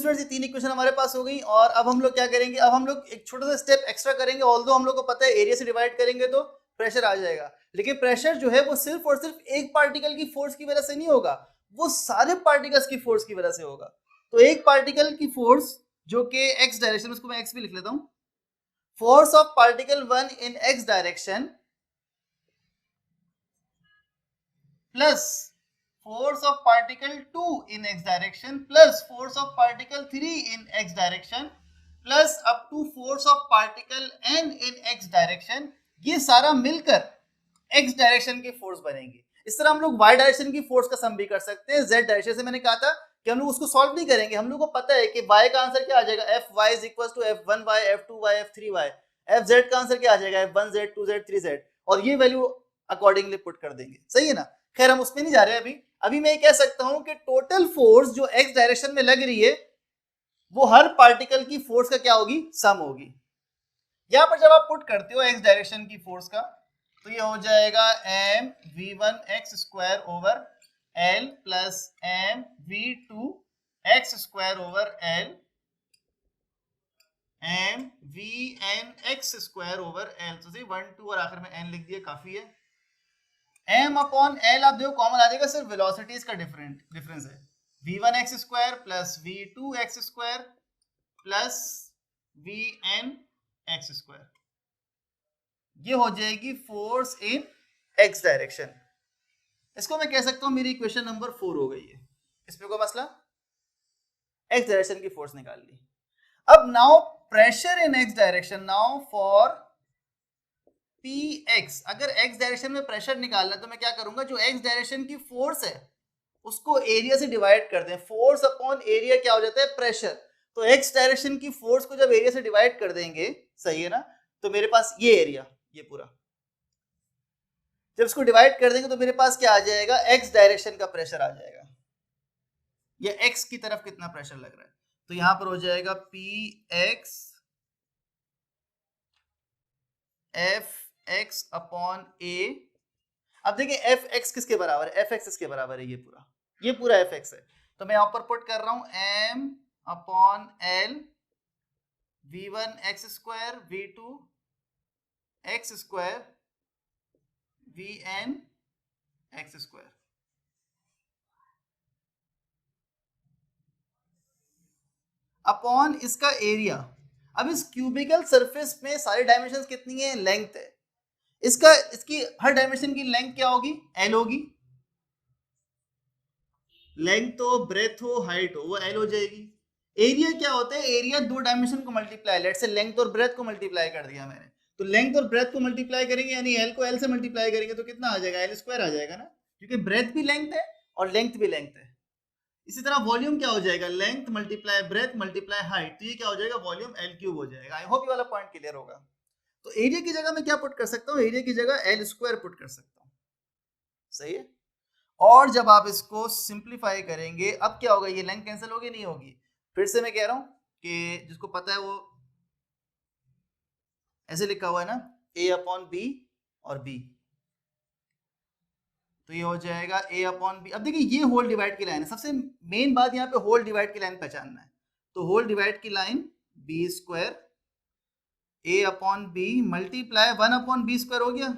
Students ये 3 equation हमारे पास हो गई और अब हम लोग क्या करेंगे, अब हम लोग एक छोटा सा स्टेप एक्स्ट्रा करेंगे। ऑल्दो हम लोग को पता है एरिया से डिवाइड करेंगे तो प्रेशर आ जाएगा, लेकिन प्रेशर जो है वो सिर्फ और सिर्फ एक पार्टिकल की फोर्स की वजह से नहीं होगा, वो सारे पार्टिकल्स की फोर्स की वजह से होगा। तो एक पार्टिकल की फोर्स जो कि एक्स डायरेक्शन, उसको मैं एक्स भी लिख लेता हूं, force of particle 1 in x direction plus force of particle 2 in x direction plus force of particle 3 in x direction plus up to force of particle n in x direction, ये सारा मिलकर x direction की force बनेगी। इस तरह हम लोग y direction की फोर्स का सम भी कर सकते हैं। z डायरेक्शन से मैंने कहा था कि हम लोग उसको सॉल्व नहीं करेंगे, हम लोग को पता है कि y का आंसर क्या आ जाएगा, fy is equals to f1y f2y f3y, fz का आंसर क्या आ जाएगा, f1z 2z 3z, और ये वैल्यू अकॉर्डिंगली पुट कर देंगे। सही है ना। खैर हम उसमें नहीं जा रहे अभी मैं ये कह सकता हूं कि टोटल फोर्स जो x डायरेक्शन में लग रही है वो हर पार्टिकल की फोर्स का क्या होगी, सम होगी। यहां पर जब आप पुट करते हो x डायरेक्शन की फोर्स का तो ये हो जाएगा m v1 x square over l plus m v2 x square over l m vn x square over l। तो 1 2 और आखिर में n लिख दिया, काफी है। m अपॉन l आप देखो कॉमन आ जाएगा, सिर्फ वेलोसिटीज का डिफरेंस है। v1 x square plus v2 x square plus vn x square, ये हो जाएगी फोर्स इन x डायरेक्शन। इसको मैं कह सकता हूं मेरी इक्वेशन नंबर 4 हो गई है। इसमें कोई मसला, x डायरेक्शन की फोर्स निकाल ली। अब now pressure in x direction, now for px, अगर x डायरेक्शन में प्रेशर निकालना है तो मैं क्या करूंगा, जो x डायरेक्शन की फोर्स है उसको एरिया से डिवाइड कर दें। फोर्स अपॉन एरिया क्या हो जाता है, प्रेशर। तो x डायरेक्शन की फोर्स को जब एरिया से डिवाइड कर देंगे, सही है ना, तो मेरे पास ये एरिया, ये पूरा जब इसको डिवाइड कर देंगे तो मेरे पास क्या आ जाएगा, x डायरेक्शन का प्रेशर आ जाएगा। ये x की तरफ कितना प्रेशर लग रहा है, तो यहां पर हो जाएगा px fx अपॉन a। अब देखिए fx किसके बराबर है, fx इसके बराबर है, ये पूरा fx है। तो मैं यहां पर पुट कर रहा हूं m upon l v1 x square v2 x square vn x square. Upon इसका एरिया। अब इस क्यूबिकल सरफेस में सारी डायमेंशंस कितनी है, लेंथ है। इसकी हर डायमेंशन की लेंथ क्या होगी, l होगी। लेंथ हो, ब्रेथ हो, हाइट हो, वो l हो जाएगी। एरिया क्या होता है, एरिया दो डायमेंशन को मल्टीप्लाई, लेट से लेंथ और ब्रेथ को मल्टीप्लाई कर दिया मैंने, तो लेंथ और ब्रेथ को मल्टीप्लाई करेंगे यानी l को l से मल्टीप्लाई करेंगे तो कितना आ जाएगा, l स्क्वायर आ जाएगा ना, क्योंकि ब्रेथ भी लेंथ है और लेंथ भी लेंथ है। इसी तरह वॉल्यूम क्या हो जाएगा, length multiply breath multiply height, तो ये क्या हो जाएगा, वॉल्यूम l क्यूब हो जाएगा। आई होप ये वाला पॉइंट क्लियर होगा। तो एरिया की जगह मैं क्या पुट कर सकता हूँ, एरिया की जगह l स्क्वायर पुट कर सकता हूँ। सही है। और जब आप इसको सिंप्लीफाई करेंगे, अब क्या होगा, ये लेंथ कैंसिल होगी, नहीं होगी। फिर से मैं कह रहा हूं कि जिसको पता है वो ऐसे लिखा हुआ है ना, a अपॉन बी और b, तो ये हो जाएगा a अपॉन बी। अब देखिए ये होल डिवाइड की लाइन है, सबसे मेन बात यहाँ पे होल डिवाइड की लाइन पहचानना है। तो होल डिवाइड की line B square a upon B multiply 1 upon B square हो गया,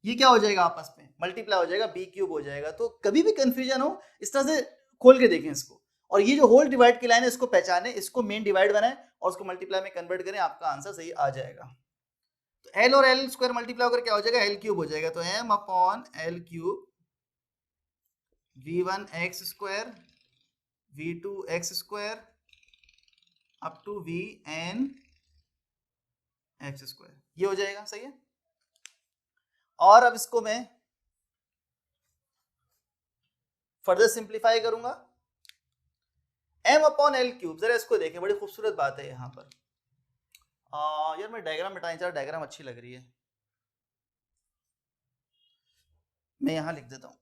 ये क्या हो जाएगा, आपस में मल्टीप्लाई हो जाएगा, बी क्यूब हो जाएगा। तो कभी भी कंफ्यूजन हो इस तरह से खोल के देखें इसको, और ये जो होल डिवाइड की लाइन है इसको पहचाने, इसको मेन डिवाइड बनाए और उसको मल्टीप्लाई में कन्वर्ट करें, आपका आंसर सही आ जाएगा। तो एल और एल स्क्वायर मल्टीप्लाई होकर क्या हो जाएगा, एल क्यूब हो जाएगा। तो M upon L cube v1 x square v2 x square up to vn x square, ये हो जाएगा। सही है। और अब इसको मैं फर्दर सिंप्लीफाई करूंगा, m अपॉन एल क्यूब। जरा इसको देखें, बड़ी खूबसूरत बात है यहाँ पर। यार मैं डायग्राम मिटाना चाह, डायग्राम अच्छी लग रही है, मैं यहाँ लिख देता हूँ।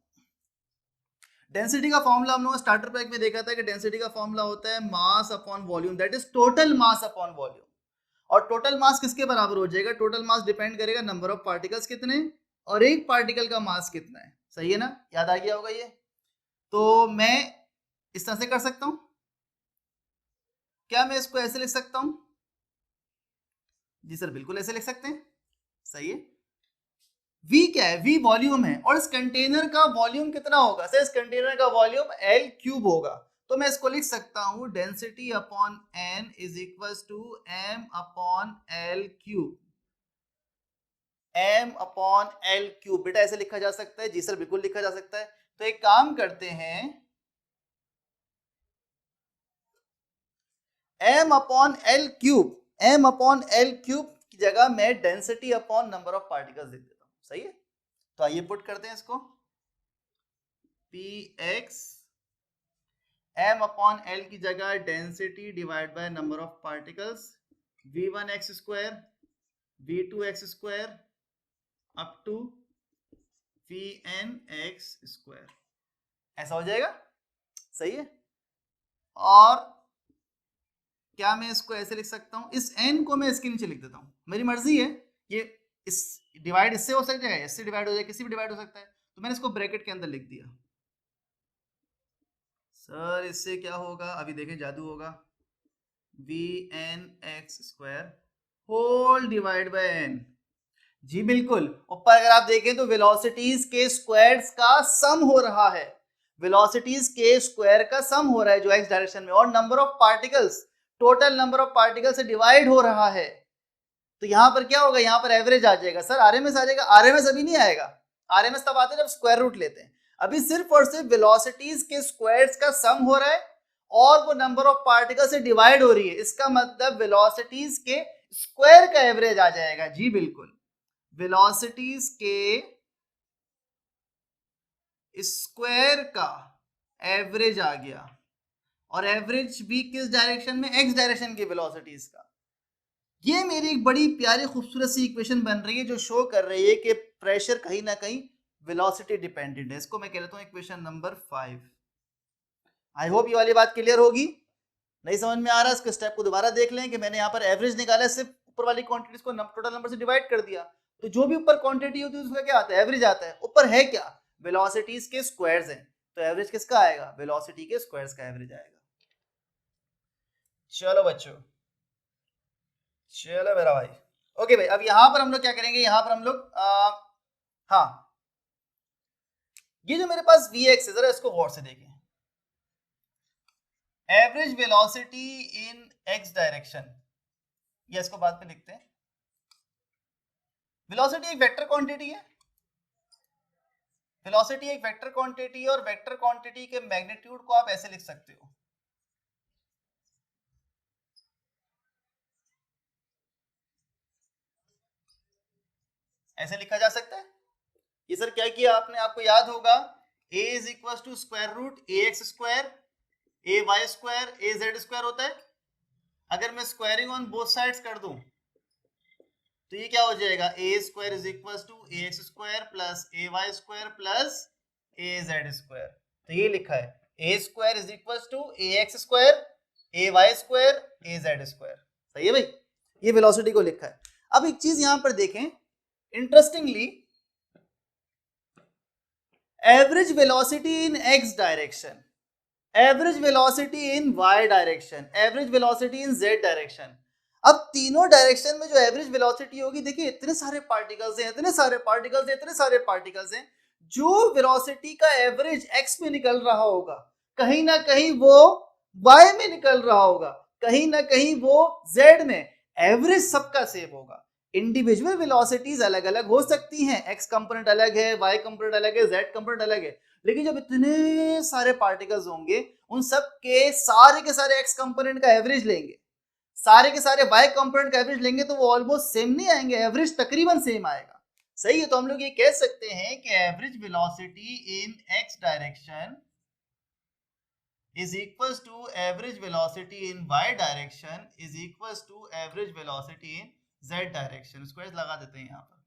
डेंसिटी का फॉर्मूला हम लोगों ने स्टार्टर पैक में देखा था कि डेंसिटी का फॉर्मूला होता है mass upon volume, that is total mass upon volume. और टोटल मास किसके बराबर हो जाएगा, टोटल मास डिपेंड करेगा नंबर ऑफ पार्टिकल्स कितने और एक पार्टिकल का मास कितना है। सही है ना, याद आ गया होगा ये। तो मैं इस तरह से कर सकता हूं, क्या मैं इसको ऐसे लिख सकता हूं? जी सर बिल्कुल ऐसे लिख सकते हैं, सही है। V क्या है? V वॉल्यूम है, और इस कंटेनर का वॉल्यूम कितना होगा सर? इस कंटेनर का वॉल्यूम L क्यूब होगा, तो मैं इसको लिख सकता हूं density upon N is equal to M upon L cube, M upon L cube. बेटा ऐसे लिखा जा सकता है? जी सर बिल्कुल लिखा जा सकता है। तो एक काम करते हैं, M upon L cube, M upon L cube की जगह मैं density upon number of particles लिख देता हूं, सही है। तो आइए पुट करते हैं इसको, Px M अपॉन L की जगह density divide by number of particles, V1x square V2x square up to Vnx square, ऐसा हो जाएगा, सही है। और क्या मैं इसको ऐसे लिख सकता हूं? इस n को मैं इसके नीचे लिख देता हूं, मेरी मर्जी है, ये इस डिवाइड इससे हो सकता है, इससे डिवाइड हो जाए, किसी भी डिवाइड हो सकता है, तो मैंने इसको ब्रैकेट के अंदर लिख दिया। सर इससे क्या होगा? अभी देखें जादू होगा, Vnx square whole divide by n। जी बिल्कुल, ऊपर अगर आप देखें तो वेलोसिटीज के स्क्वायर्स का सम हो रहा है, वेलोसिटीज के स्क्वायर का सम हो रहा है जो x डायरेक्शन में, और number of particles, total number of particle से डिवाइड हो रहा है। तो यहां पर क्या होगा? यहां पर एवरेज आ जाएगा। सर आरएमएस आ जाएगा? आरएमएस अभी नहीं आएगा, आरएमएस तब आता है जब स्क्वायर रूट लेते हैं। अभी सिर्फ और सिर्फ वेलोसिटीज के स्क्वायर्स का सम हो रहा है और वो नंबर ऑफ पार्टिकल से डिवाइड हो रही है, इसका मतलब वेलोसिटीज के स्क्वायर का एवरेज आ जाएगा। जी बिल्कुल, वेलोसिटीज के स्क्वायर का एवरेज आ गया, और एवरेज भी किस डायरेक्शन में? एक्स डायरेक्शन की वेलोसिटीज का। ये मेरी एक बड़ी प्यारी खूबसूरत सी इक्वेशन बन रही है जो शो कर रही है कि प्रेशर कहीं ना कहीं वेलोसिटी डिपेंडेंट है। इसको मैं कह लेता हूं इक्वेशन नंबर 5। आई होप ये वाली बात क्लियर होगी। नहीं समझ में आ रहा है इसके स्टेप को दोबारा देख लें कि मैंने यहाँ पर एवरेज निकाला, सिर्फ ऊपर वाली क्वांटिटीज को टोटल नंबर से डिवाइड कर दिया, तो जो भी ऊपर क्वांटिटी होती है उसका क्या आता है? एवरेज आता है। ऊपर है क्या? वेलोसिटीज के स्क्वायर्स हैं, तो एवरेज किसका आएगा? वेलोसिटी के स्क्वायर्स का एवरेज आएगा। चलो बच्चों, चलो मेरा भाई, ओके भाई। अब यहां पर हम लोग क्या करेंगे? यहां पर हम लोग हाँ, ये जो मेरे पास Vx है, जरा इसको गौर से देखें। एवरेज वेलोसिटी इन x डायरेक्शन, या इसको बाद में लिखते हैं, वेलोसिटी एक वेक्टर क्वांटिटी है, वेलोसिटी एक वेक्टर क्वांटिटी है, और वेक्टर क्वांटिटी के मैग्नीट्यूड को आप ऐसे लिख सकते हो, ऐसे लिखा जा सकता है। ये सर क्या किया आपने? आपको याद होगा a is equal to square root a x square A y square A z square होता है। अगर मैं स्क्वायरिंग ऑन बोथ साइड्स कर दूं तो ये क्या हो जाएगा? A square is equal to A x square plus A y square plus A z square. तो ये लिखा है A square is equal to A x square A y square A z square. सही है भाई, ये वेलोसिटी को लिखा है। अब एक चीज यहां पर देखें, interestingly average velocity in x direction, average velocity in y direction, average velocity in z direction. अब तीनों डायरेक्शन में जो एवरेज वेलोसिटी होगी, देखिए इतने सारे पार्टिकल्स हैं, इतने सारे पार्टिकल्स हैं, इतने सारे पार्टिकल्स हैं, जो वेलोसिटी का एवरेज एक्स में निकल रहा होगा, कहीं ना कहीं वो वाई में निकल रहा होगा, कहीं ना कहीं वो जेड में, एवरेज सबका सेम होगा। इंडिविजुअल वेलोसिटीज अलग अलग हो सकती हैं, एक्स कंपोनेंट अलग है, वाई कंपोनेंट अलग है, जेड कंपोनेंट अलग है, लेकिन जब इतने सारे पार्टिकल्स होंगे उन सब के सारे एक्स कंपोनेंट का एवरेज लेंगे, सारे के सारे वाई कंपोनेंट का एवरेज लेंगे, तो वो ऑलमोस्ट सेम नहीं आएंगे, एवरेज तकरीबन सेम आएगा। सही है, तो हम लोग ये कह सकते हैं कि average velocity in x direction is equals to average velocity in y direction is equals to average velocity in z direction। Squares लगा देते हैं यहाँ पर,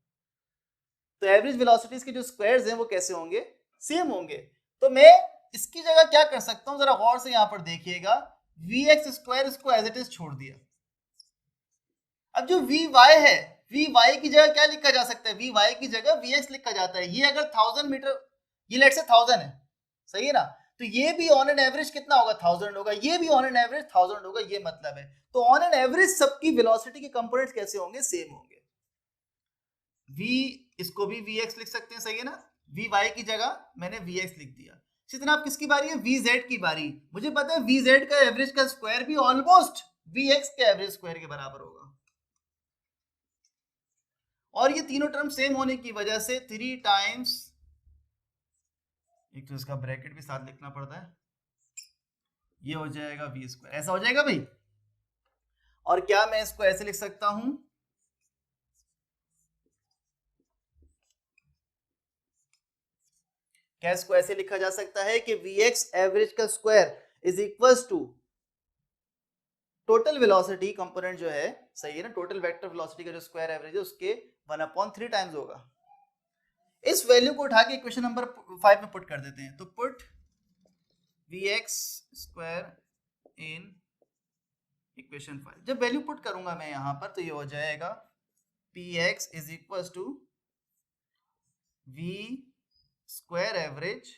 तो एवरेज वेलोसिटीज के जो स्क्वायर्स हैं वो कैसे होंगे? सेम होंगे। तो मैं इसकी जगह क्या कर सकता हूं, जरा गौर से यहाँ पर देखिएगा, vx स्क्वायर इसको एज इट इज छोड़ दिया। अब जो vy है, vy की जगह क्या लिखा जा सकता है? vy की जगह vx लिखा जाता है। ये अगर 1000 मीटर, ये लेट से 1000 है, सही है ना, तो ये भी ऑन एन एवरेज कितना होगा 1000 होगा, ये भी ऑन एन एवरेज 1000 होगा, ये मतलब है। तो ऑन एन एवरेज सबकी वेलोसिटी के कंपोनेंट्स कैसे होंगे, सेम होंगे। v इसको भी vx लिख सकते हैं, सही है ना, vy की जगह मैंने vx लिख दिया। इसी तरह आप किसकी बारी है, vz की बारी। मुझे पता है vz का एवरेज का स्क्वायर भी ऑलमोस्ट vx के एवरेज स्क्वायर के बराबर होगा, और ये तीनों टर्म सेम होने की वजह से 3 टाइम्स, एक तो इसका ब्रैकेट भी साथ लिखना पड़ता है, ये हो जाएगा v स्क्वायर, ऐसा हो जाएगा भाई। और क्या मैं इसको ऐसे लिख सकता हूं, क्या इसको ऐसे लिखा जा सकता है कि vx एवरेज का square is equals to total velocity component जो है, सही है ना, टोटल वेक्टर वेलोसिटी का जो स्क्वायर एवरेज है उसके 1/3 टाइम्स होगा। इस वैल्यू को उठा के इक्वेशन नंबर 5 में पुट कर देते हैं। तो put vx square in equation 5। जब वैल्यू पुट करूंगा मैं यहां पर, तो ये हो जाएगा px is equal to v square average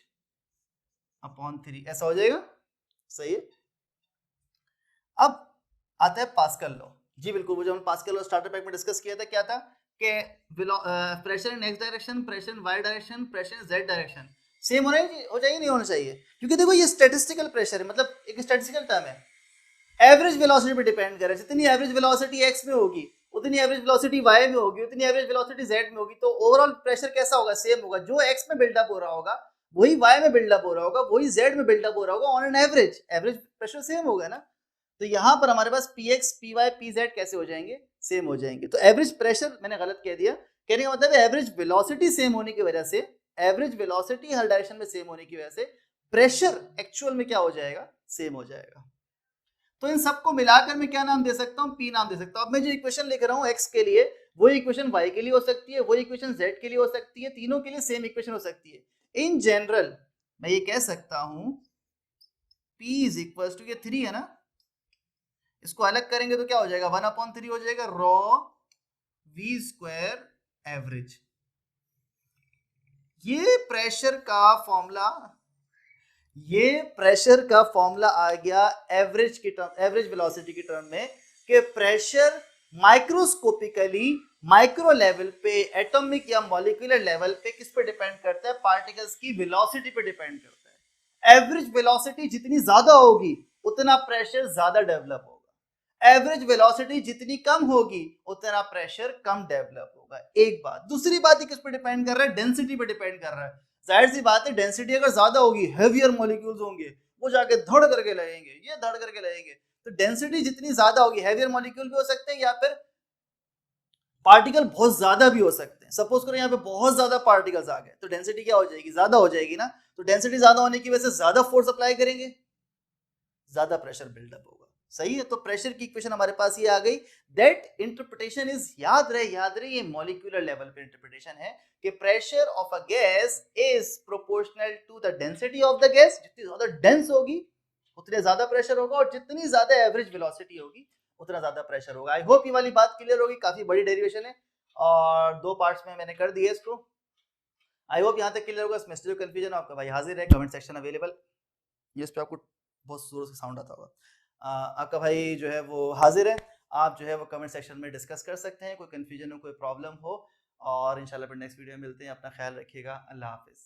upon 3, ऐसा हो जाएगा, सही है। अब आता है पास्कल लॉ। जी बिल्कुल, वो जो हम पास्कल लॉ स्टार्टर पैक में डिस्कस किया था, क्या था कि pressure in x direction, pressure in y direction, pressure in z direction same होना हो जाएगी, नहीं होना चाहिए, क्योंकि देखो ये स्टैटिस्टिकल प्रेशर है, मतलब एक स्टैटिस्टिकल टर्म है, एवरेज वेलोसिटी पे डिपेंड करे। जितनी एवरेज वेलोसिटी एक्स में होगी, उतनी एवरेज वेलोसिटी वाई में होगी, उतनी एवरेज वेलोसिटी जेड में होगी, तो ओवरऑल प्रेशर कैसा होगा, सेम होगा। जो एक्स में बिल्डअप हो रहा होगा वही वाई में बिल्डअप हो रहा होगा, वही जेड में बिल्डअप हो रहा होगा, on an average average pressure same होगा ना। तो यहां पर हमारे पास px, py, pz कैसे हो जाएंगे, सेम हो जाएंगे। तो एवरेज प्रेशर मैंने गलत कह दिया, कहने का मतलब है एवरेज वेलोसिटी सेम होने की वजह से, एवरेज वेलोसिटी हर डायरेक्शन में सेम होने की वजह से प्रेशर एक्चुअल में क्या हो जाएगा, सेम हो जाएगा। तो इन सबको मिलाकर मैं क्या नाम दे सकता हूं, p नाम दे सकता हूं। अब मैं जो इक्वेशन लिख रहा हूं x के लिए, वो इक्वेशन y के लिए हो सकती है, वो इक्वेशन z के लिए हो सकती है, तीनों के लिए सेम इक्वेशन हो सकती है। इन जनरल मैं ये कह सकता हूं p इज इक्वल टू, ये 3 है ना, इसको अलग करेंगे तो क्या हो जाएगा, 1/3 हो जाएगा रॉ v स्क्वायर एवरेज। ये प्रेशर का फॉर्मूला, ये प्रेशर का फॉर्मूला आ गया एवरेज की टर्म, एवरेज वेलोसिटी की टर्म में, कि प्रेशर माइक्रोस्कोपिकली माइक्रो लेवल पे, एटॉमिक या मॉलिक्यूलर लेवल पे किस पे डिपेंड करता है, पार्टिकल्स की वेलोसिटी पे डिपेंड करता है। एवरेज वेलोसिटी जितनी ज्यादा होगी उतना प्रेशर ज्यादा डेवलप होगा, एवरेज वेलोसिटी जितनी कम होगी उतना प्रेशर कम डेवलप होगा। एक बात, दूसरी बात किस पे डिपेंड कर रहा है, डेंसिटी पे डिपेंड कर रहा है। जाहिर सी बात है डेंसिटी अगर ज्यादा होगी, हेवियर मॉलिक्यूल्स होंगे, वो जाके धड़ करके लगेंगे, ये धड़ करके लगेंगे। तो डेंसिटी जितनी ज्यादा होगी, हेवियर मॉलिक्यूल भी हो सकते हैं या फिर पार्टिकल बहुत ज्यादा भी हो सकते हैं। सपोज करो यहाँ पे बहुत ज्यादा पार्टिकल्स आ गए, तो डेंसिटी क्या हो जाएगी, ज्यादा हो जाएगी ना। तो डेंसिटी ज्यादा होने की वजह से ज्यादा फोर्स अप्लाई करेंगे, ज्यादा प्रेशर बिल्डअप होगा, सही है। तो प्रेशर की इक्वेशन हमारे पास ये आ गई। दैट इंटरप्रिटेशन इज, याद रहे ये मॉलिक्यूलर लेवल पे इंटरप्रिटेशन है कि pressure of a gas is proportional to the density of the gas. जितनी ज्यादा डेंस होगी उतने ज्यादा प्रेशर होगा, और जितनी ज्यादा एवरेज वेलोसिटी होगी उतना ज्यादा प्रेशर होगा। आई होप ये वाली बात क्लियर होगी, काफी बड़ी डेरिवेशन है और 2 पार्ट्स में मैंने कर दिया इसको। आई होप यहाँ तक क्लियर होगा। इसमें जो कंफ्यूजन है आपका भाई हाजिर है, कमेंट सेक्शन अवेलेबल। ये इस पे आपको बहुत जोर से साउंड आता होगा, आपका भाई जो है वो हाजिर है। आप जो है वो कमेंट सेक्शन में डिस्कस कर सकते हैं, कोई कंफ्यूजन हो, कोई प्रॉब्लम हो, और इंशाल्लाह फिर नेक्स्ट वीडियो में मिलते हैं। अपना ख्याल रखिएगा, अल्लाह हाफिज़।